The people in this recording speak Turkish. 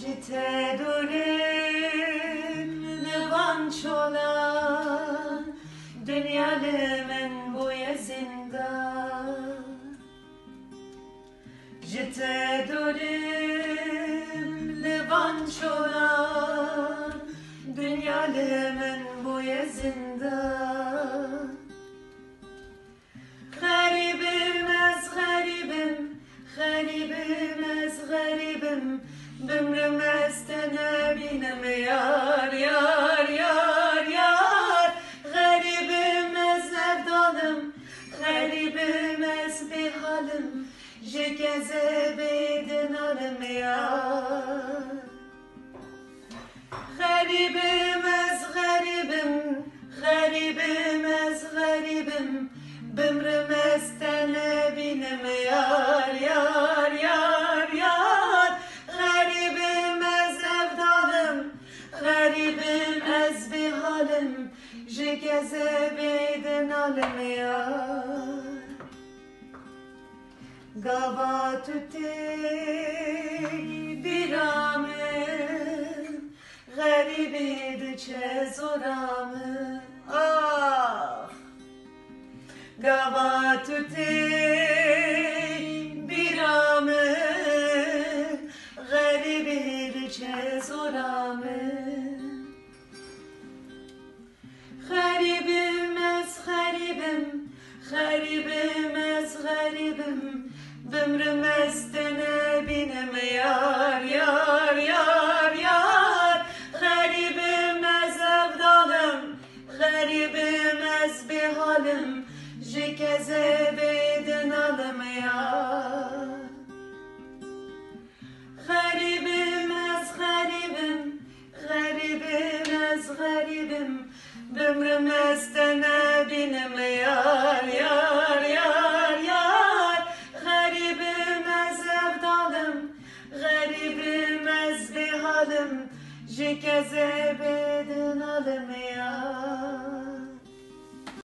te durim levan çolan dünyalımın bu yazında te durim levan çolan dünyalımın bu yazında garibim ez garibim garibim ez garibim Bümrüm estene binem yar yar yar yar Garibim ez evdanım Garibim ez bihalim Jekeze beydin alım yar Garibim ez garibim Garibim ez garibim Bümrüm estene binem yar yar yar yar Garibim ez evdanım, garibim ez bihalim, jekeze beydin alım yar. Gava tüte biramım, garibi diçe zoramım. Ah! Gava tüte biramım, Garibim ez garibim, garibim ez garibim Bümrüm estene binem yar yar yar yar Garibim ez evdanım, garibim ez bihalim Jekeze beydin alım yar Garibim ez garibim, garibim ez garibim Bümrüm estene binem yar yar yar yar Garibim ez evdanım, garibim ez bihalim Jekeze beydin alım yar